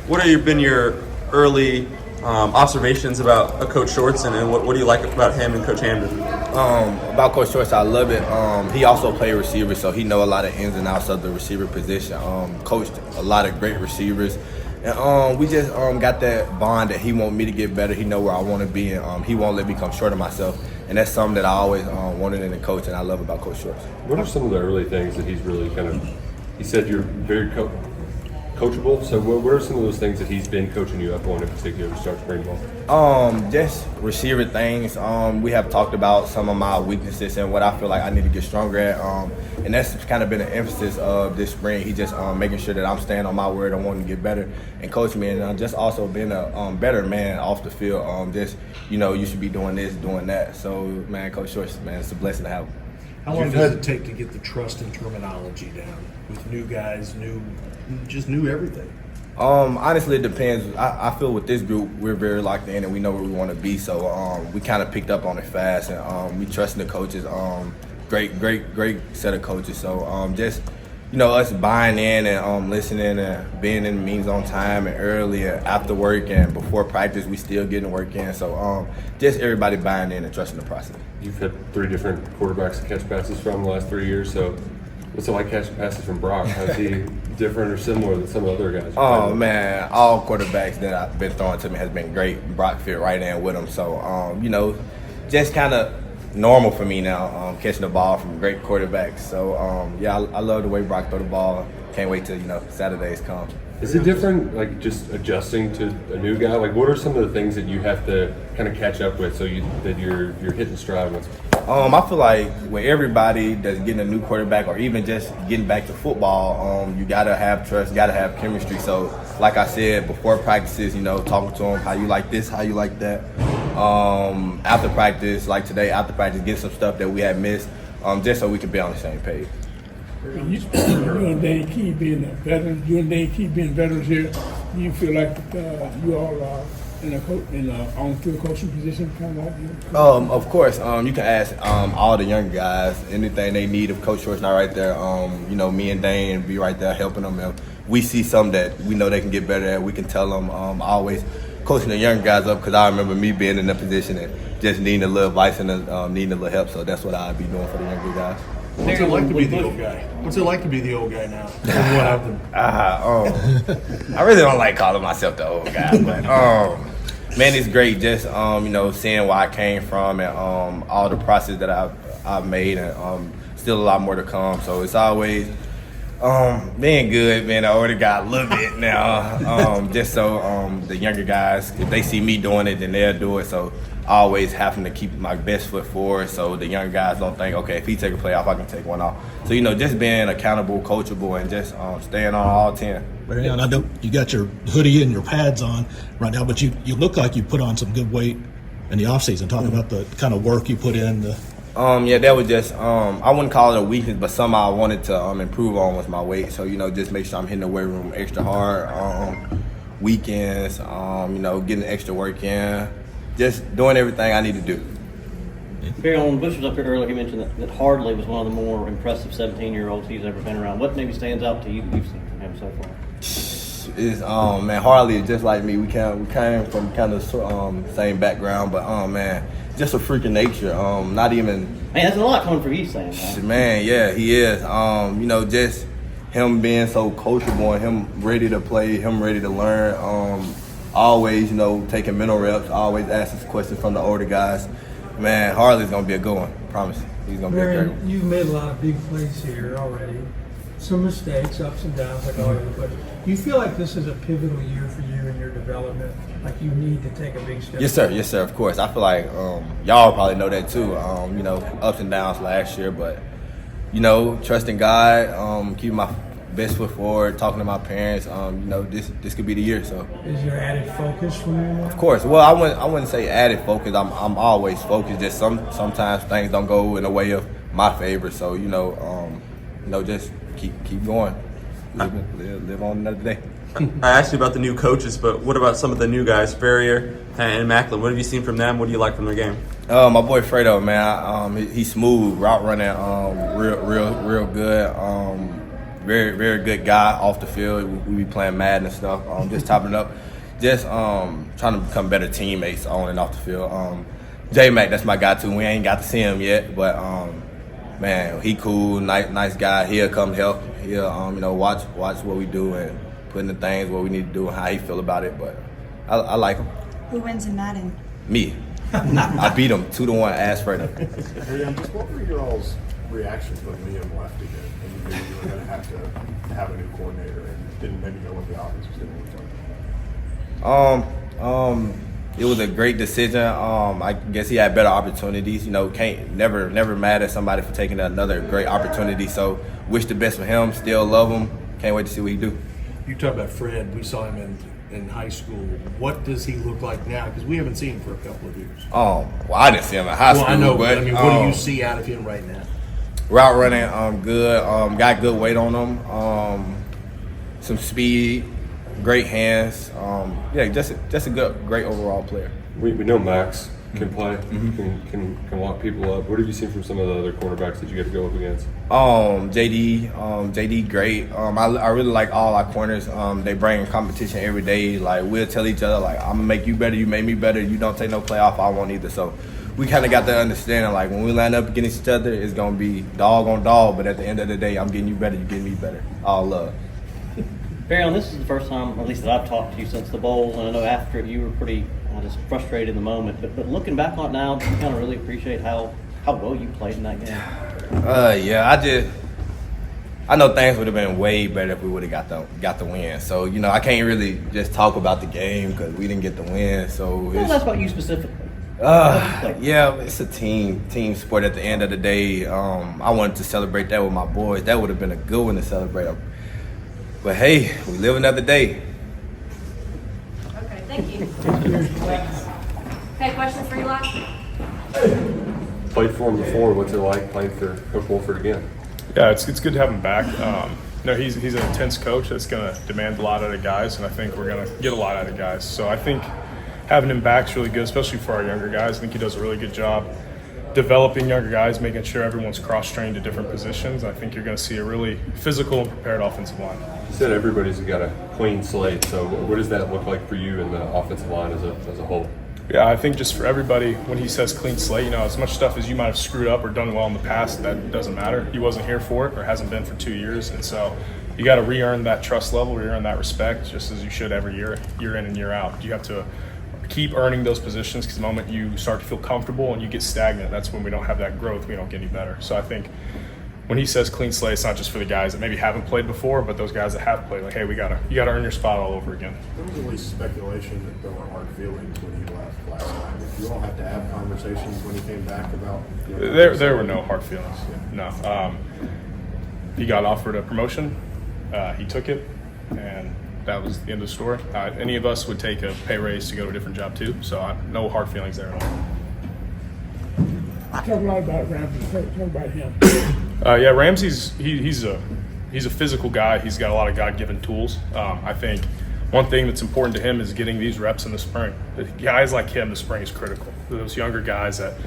What have been your early observations about Coach Shorts, and what do you like about him and Coach Hamden? About Coach Shorts, I love it. He also played receiver, so he know a lot of ins and outs of the receiver position. Coached a lot of great receivers. And we just got that bond that he want me to get better. He know where I want to be, and he won't let me come short of myself. And that's something that I always wanted in a coach, and I love about Coach Shorts. What are some of the early things that he's really he said you're very coachable, so what are some of those things that he's been coaching you up on in particular to start spring ball? Just receiver things. We have talked about some of my weaknesses and what I feel like I need to get stronger at. And that's kind of been an emphasis of this spring. He just making sure that I'm staying on my word and wanting to get better and coaching me, and just also being a better man off the field. You should be doing this, doing that. So, man, Coach Shorts, man, it's a blessing to have him. How long does it take to get the trust and terminology down with new guys, new everything? Honestly, it depends. I feel with this group, we're very locked in and we know where we want to be. So we kind of picked up on it fast, and we trust the coaches. Great set of coaches. So just us buying in and listening and being in the meetings on time and early and after work and before practice, we still getting work in. So just everybody buying in and trusting the process. You've had 3 different quarterbacks to catch passes from the last 3 years, so what's it like catching passes from Brock? How's he different or similar than some of the other guys? Oh, man, all quarterbacks that I've been throwing to me has been great. Brock fit right in with him. So, just kind of normal for me now, catching the ball from great quarterbacks. So, I love the way Brock throw the ball. Can't wait till, Saturdays come. Is it different, like just adjusting to a new guy? Like, what are some of the things that you have to kind of catch up with that you're hitting stride with? I feel like with everybody that's getting a new quarterback or even just getting back to football, you got to have trust, got to have chemistry. So, like I said, before practices, talking to them, how you like this, how you like that. After practice, like today, after practice, get some stuff that we had missed, just so we can be on the same page. You and Dane Key being veterans here, do you feel like you all are in a on-field coaching position, kind of like you? Of course. You can ask all the young guys anything they need. If Coach Short's not right there, me and Dane be right there helping them. If we see something that we know they can get better at, we can tell them. Always coaching the young guys up, because I remember me being in a position and just needing a little advice and needing a little help. So that's what I'd be doing for the younger guys. What's it like to be the old guy? What's it like to be the old guy now? I really don't like calling myself the old guy, but man, it's great just seeing where I came from and all the process that I've made, and still a lot more to come. So it's always being good, being an older guy a little bit now, just so the younger guys, if they see me doing it, then they'll do it. So always having to keep my best foot forward, so the young guys don't think, okay, if he take a play off, I can take one off. So just being accountable, coachable, and just staying on all 10. Barion, I know you got your hoodie and your pads on right now, but you look like you put on some good weight in the offseason. Talk about the kind of work you put in. That was just I wouldn't call it a weakness, but something I wanted to improve on was my weight. So just make sure I'm hitting the weight room extra hard weekends. Getting extra work in, just doing everything I need to do. Barion, when Bush was up here earlier, he mentioned that Hardley was one of the more impressive 17-year-olds he's ever been around. What maybe stands out to you you've seen from him so far? Is Harley is just like me. We came from kind of same background, but just a freak of nature. Not even. Man, that's a lot coming from you saying that. Man, yeah, he is. Just him being so coachable and him ready to play, him ready to learn. Always, taking mental reps. Always asking questions from the older guys. Man, Harley's gonna be a good one. I promise. He's gonna be a great one. You've made a lot of big plays here already. Some mistakes, ups and downs, like all everybody. Do you feel like this is a pivotal year for you in your development? Like you need to take a big step? Yes, sir. Yes, sir. Of course. I feel like y'all probably know that too. Ups and downs last year, but trusting God, keeping my best foot forward, talking to my parents. This could be the year. So. Is your added focus from you? Of course. Well, I wouldn't say added focus. I'm always focused. Just sometimes things don't go in the way of my favor. So just keep going. Live on another day. I asked you about the new coaches, but what about some of the new guys, Ferrier and Macklin? What have you seen from them? What do you like from their game? My boy Fredo, man, he's smooth, route running, real good. very, very good guy off the field. We be playing Madden and stuff. Just topping it up. Just trying to become better teammates on and off the field. J-Mac, that's my guy too. We ain't got to see him yet, but man, he cool, nice guy. He'll come help. He'll watch what we do and put in the things what we need to do and how he feel about it. But I like him. Who wins in Madden? Me. I beat him 2-1 ass Fredo. Barion, just what were your all's reactions when Liam left again? And you knew you were going to have a new coordinator and didn't maybe know what the offense was going to look like? It was a great decision. I guess he had better opportunities. Can't never mad at somebody for taking another great opportunity. So wish the best for him. Still love him. Can't wait to see what he do. You talk about Fred. We saw him in high school. What does he look like now? Because we haven't seen him for a couple of years. Well, I didn't see him in high school. I know, but I mean, what do you see out of him right now? Route running, good. Got good weight on him. Some speed, great hands. Just a great overall player. We know Max can play, can lock people up. What have you seen from some of the other cornerbacks that you get to go up against? JD, great. I really like all our corners. They bring competition every day. Like, we'll tell each other, like, I'm gonna make you better, you make me better. You don't take no play off, I won't either. So we kind of got that understanding. Like, when we line up against each other, it's gonna be dog on dog. But at the end of the day, I'm getting you better, you getting me better. All love. Barion, this is the first time, at least that I've talked to you since the Bowls, and I know after it you were pretty just frustrated in the moment. But looking back on it now, do you kind of really appreciate how well you played in that game? I know things would have been way better if we would have got the win. So I can't really just talk about the game because we didn't get the win. So that's about you specifically. It's a team sport. At the end of the day, I wanted to celebrate that with my boys. That would have been a good one to celebrate. But hey, we live another day. Okay, thank you. Okay, questions for Eli? Played for him before. What's it like playing for Coach Wolford again? Yeah, it's good to have him back. He's an intense coach that's going to demand a lot out of guys, and I think we're going to get a lot out of guys. So I think having him back is really good, especially for our younger guys. I think he does a really good job developing younger guys, making sure everyone's cross-trained to different positions. I think you're going to see a really physical and prepared offensive line. You said everybody's got a clean slate, so what does that look like for you and the offensive line as a whole? Yeah, I think just for everybody, when he says clean slate, as much stuff as you might have screwed up or done well in the past, that doesn't matter. He wasn't here for it or hasn't been for 2 years, and so you got to re-earn that trust level, re-earn that respect, just as you should every year in and year out. You have to keep earning those positions, because the moment you start to feel comfortable and you get stagnant, that's when we don't have that growth, we don't get any better. So I think when he says clean slate, it's not just for the guys that maybe haven't played before, but those guys that have played, like, hey, you gotta earn your spot all over again. There was at least speculation that there were hard feelings when he left last time. Did you all have to have conversations when he came back about? There were no hard feelings. No. He got offered a promotion. He took it, and that was the end of the story. Any of us would take a pay raise to go to a different job too, so no hard feelings there at all. Talk a lot about Ramsey. Talk about him. Ramsey's he's a physical guy. He's got a lot of God-given tools. I think one thing that's important to him is getting these reps in the spring. Guys like him, the spring is critical. Those younger guys that,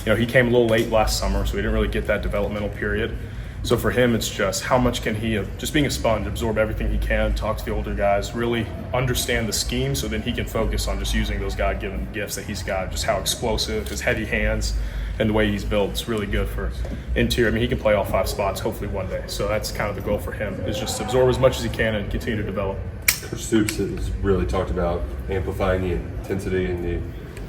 he came a little late last summer, so he didn't really get that developmental period. So for him, it's just how much can he, just being a sponge, absorb everything he can, talk to the older guys, really understand the scheme, so then he can focus on just using those God-given gifts that he's got, just how explosive, his heavy hands, and the way he's built. It's really good for interior. I mean, he can play all 5 spots, hopefully one day. So that's kind of the goal for him, is just to absorb as much as he can and continue to develop. Coach Stoops has really talked about amplifying the intensity and the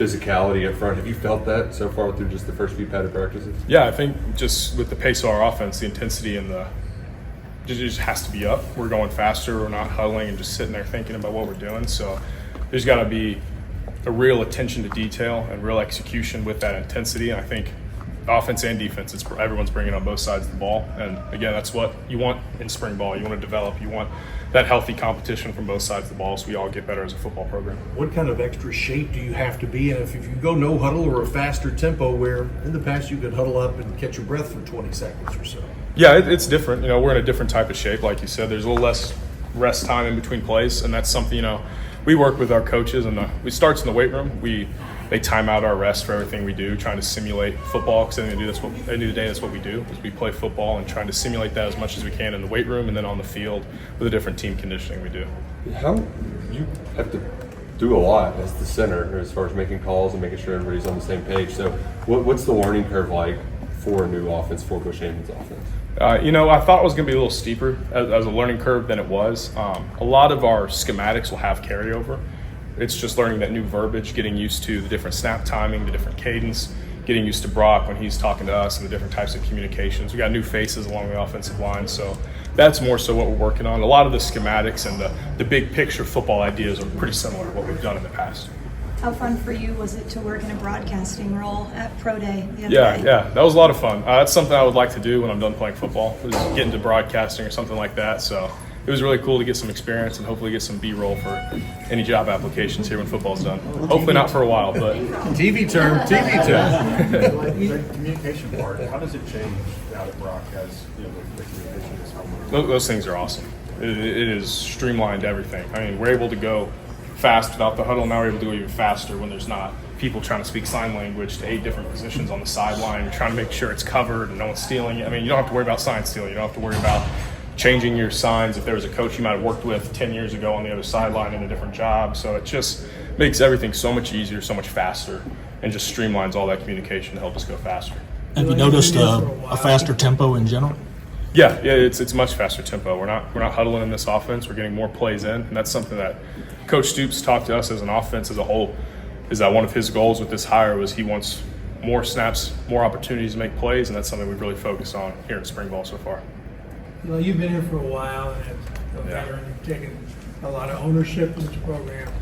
physicality up front. Have you felt that so far through just the first few padded practices? Yeah, I think just with the pace of our offense, the intensity and it just has to be up. We're going faster. We're not huddling and just sitting there thinking about what we're doing. So there's got to be a real attention to detail and real execution with that intensity. And I think offense and defense, everyone's bringing on both sides of the ball. And again, that's what you want in spring ball. You want to develop. You want that healthy competition from both sides of the ball, so we all get better as a football program. What kind of extra shape do you have to be in if you go no huddle or a faster tempo, where in the past you could huddle up and catch your breath for 20 seconds or so? Yeah, it's different. We're in a different type of shape. Like you said, there's a little less rest time in between plays, and that's something, we work with our coaches, and it starts in the weight room. We they time out our rest for everything we do, trying to simulate football, because at the end of the day, that's what we do, is we play football and trying to simulate that as much as we can in the weight room and then on the field with the different team conditioning we do. How you have to do a lot as the center as far as making calls and making sure everybody's on the same page. So what's the learning curve like for a new offense, for Coach Hammond's offense? I thought it was going to be a little steeper as a learning curve than it was. A lot of our schematics will have carryover. It's just learning that new verbiage, getting used to the different snap timing, the different cadence, getting used to Brock when he's talking to us and the different types of communications. We got new faces along the offensive line, so that's more so what we're working on. A lot of the schematics and the big picture football ideas are pretty similar to what we've done in the past. How fun for you was it to work in a broadcasting role at Pro Day the other day? Yeah, that was a lot of fun. That's something I would like to do when I'm done playing football, is get into broadcasting or something like that. So it was really cool to get some experience and hopefully get some B-roll for any job applications here when football's done. Hopefully not for a while, but TV term. The communication part, how does it change out at Brock as the communication is home? those things are awesome. It is streamlined everything. I mean, we're able to go fast without the huddle. Now we're able to go even faster when there's not people trying to speak sign language to 8 different positions on the sideline. You're trying to make sure it's covered and no one's stealing it. I mean, you don't have to worry about sign stealing. You don't have to worry about changing your signs if there was a coach you might have worked with 10 years ago on the other sideline in a different job. So it just makes everything so much easier, so much faster, and just streamlines all that communication to help us go faster. Have you noticed a faster tempo in general? Yeah, it's much faster tempo. We're not huddling in this offense. We're getting more plays in, and that's something that Coach Stoops talked to us as an offense as a whole. Is that one of his goals with this hire was he wants more snaps, more opportunities to make plays, and that's something we've really focused on here in spring ball so far. You've been here for a while, and as a veteran, you've taken a lot of ownership in this program.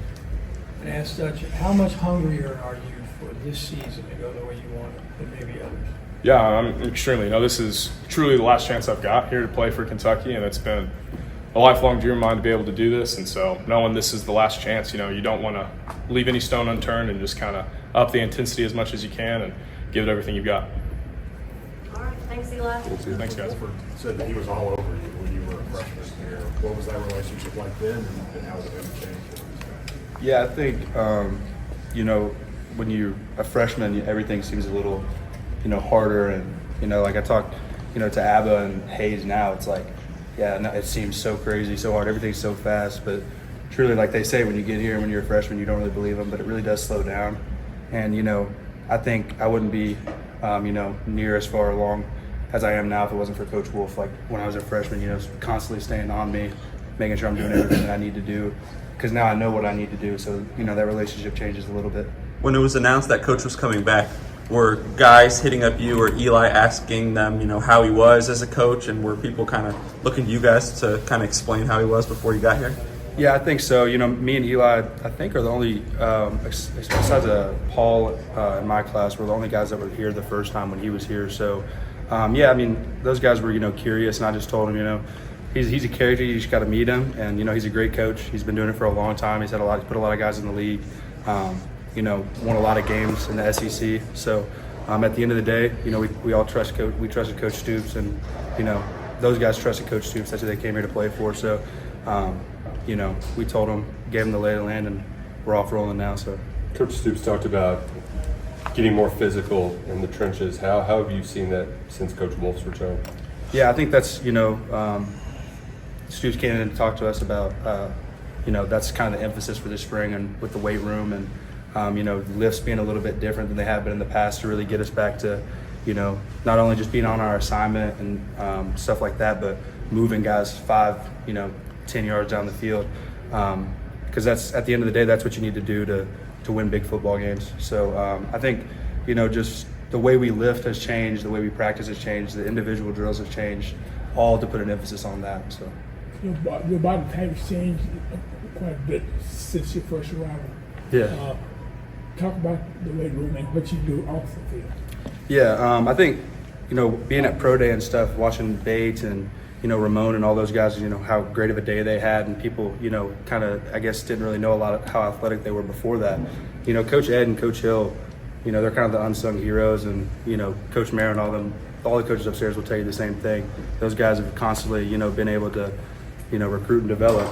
And as such, how much hungrier are you for this season to go the way you want it than maybe others? Yeah, I'm extremely. This is truly the last chance I've got here to play for Kentucky, and it's been a lifelong dream of mine to be able to do this. And so knowing this is the last chance, you don't want to leave any stone unturned and just kind of up the intensity as much as you can and give it everything you've got. All right, thanks, Eli. Thanks, guys. Wolford said that he was all over you when you were a freshman here. What was that relationship like then, and how has it changed? Yeah, I think, when you're a freshman, everything seems a little, harder. And, like I talked, to Abba and Hayes now, it's like, it seems so crazy, so hard. Everything's so fast. But truly, like they say, when you get here, when you're a freshman, you don't really believe them, but it really does slow down. And, I think I wouldn't be, near as far along as I am now if it wasn't for Coach Wolf. Like when I was a freshman, constantly staying on me, making sure I'm doing everything that I need to do. Because now I know what I need to do. So, that relationship changes a little bit. When it was announced that Coach was coming back, were guys hitting up you or Eli asking them, how he was as a coach, and were people kind of looking to you guys to kind of explain how he was before you got here? Yeah, I think so. Me and Eli, I think, are the only, besides Paul in my class, we're the only guys that were here the first time when he was here. So, those guys were, curious, and I just told him, he's a character. You just got to meet him, and he's a great coach. He's been doing it for a long time. He's put a lot of guys in the league. Won a lot of games in the SEC. So at the end of the day, we all trust Coach. We trusted Coach Stoops, and those guys trusted Coach Stoops. That's who they came here to play for. So we told them, gave them the lay of the land, and we're off rolling now. So Coach Stoops talked about getting more physical in the trenches. How have you seen that since Coach Wolf's return? Yeah, I think that's Stoops came in and talked to us about that's kind of the emphasis for this spring, and with the weight room and lifts being a little bit different than they have been in the past, to really get us back to not only just being on our assignment and stuff like that, but moving guys 5-10 yards down the field, because that's, at the end of the day, that's what you need to do to win big football games. So I think just the way we lift has changed, the way we practice has changed, the individual drills have changed, all to put an emphasis on that. So your body type has changed quite a bit since your first arrival. Yeah. Talk about the weight room and what you do off the field. Yeah, I think being at Pro Day and stuff, watching Bates and Ramon and all those guys, how great of a day they had, and people kind of, I guess, didn't really know a lot of how athletic they were before that. Coach Ed and Coach Hill, they're kind of the unsung heroes, and Coach Marin, all the coaches upstairs will tell you the same thing. Those guys have constantly been able to recruit and develop.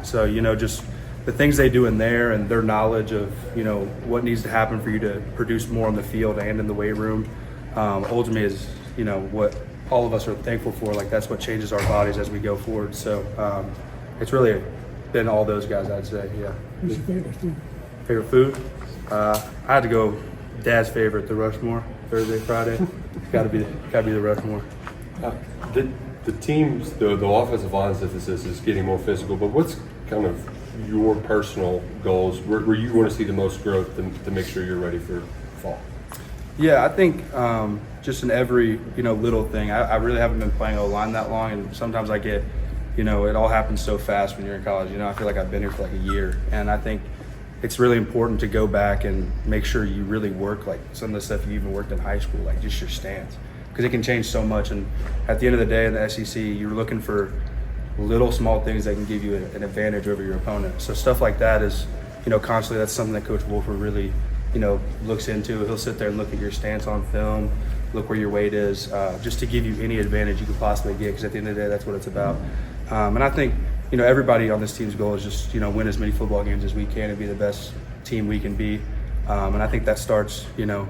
So just the things they do in there and their knowledge of, you know, what needs to happen for you to produce more on the field and in the weight room, ultimately is, you know, what all of us are thankful for. Like, that's what changes our bodies as we go forward. So it's really been all those guys, I'd say. Yeah. Who's your favorite food? Favorite food? I had to go Dad's favorite, the Rushmore, Thursday, Friday. gotta be the Rushmore. The teams, the offensive line's emphasis is getting more physical, but what's kind of your personal goals where you want to see the most growth to make sure you're ready for fall? Yeah, I think just in every, you know, little thing. I really haven't been playing O-line that long, and sometimes I get, you know, it all happens so fast when you're in college. You know, I feel like I've been here for like a year, and I think it's really important to go back and make sure you really work like some of the stuff you even worked in high school, like just your stance, because it can change so much. And at the end of the day in the SEC, you're looking for little small things that can give you an advantage over your opponent. So stuff like that is, you know, constantly that's something that Coach Wolford really, you know, looks into. He'll sit there and look at your stance on film, look where your weight is, just to give you any advantage you could possibly get, because at the end of the day, that's what it's about. And I think, you know, everybody on this team's goal is just, you know, win as many football games as we can and be the best team we can be. And I think that starts, you know,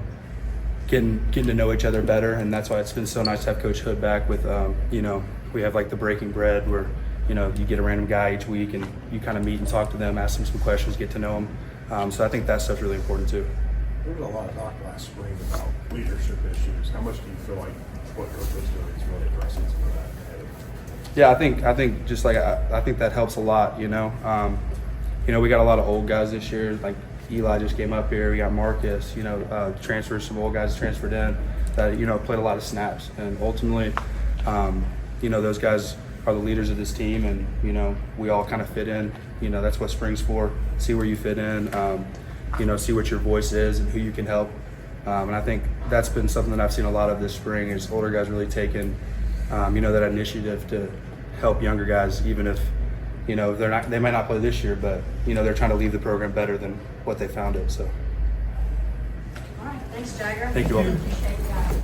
getting to know each other better, and that's why it's been so nice to have Coach Hood back with, you know, we have like the breaking bread where, you know, you get a random guy each week and you kind of meet and talk to them, ask them some questions, get to know them. So I think that stuff's really important too. There was a lot of talk last spring about leadership issues. How much do you feel like what Coach was doing is really addressing some of that? Yeah, I think just like I think that helps a lot. You know, we got a lot of old guys this year. Like Eli just came up here. We got Marcus. You know, transfers, some old guys transferred in that, you know, played a lot of snaps, and ultimately, you know, those guys are the leaders of this team, and, you know, we all kind of fit in. You know, that's what spring's for. See where you fit in. You know, see what your voice is and who you can help. And I think that's been something that I've seen a lot of this spring, is older guys really taking, you know, that initiative to help younger guys, even if, you know, they might not play this year, but, you know, they're trying to leave the program better than what they found it. So. All right, thanks, Jager. Thank you all. Appreciate that.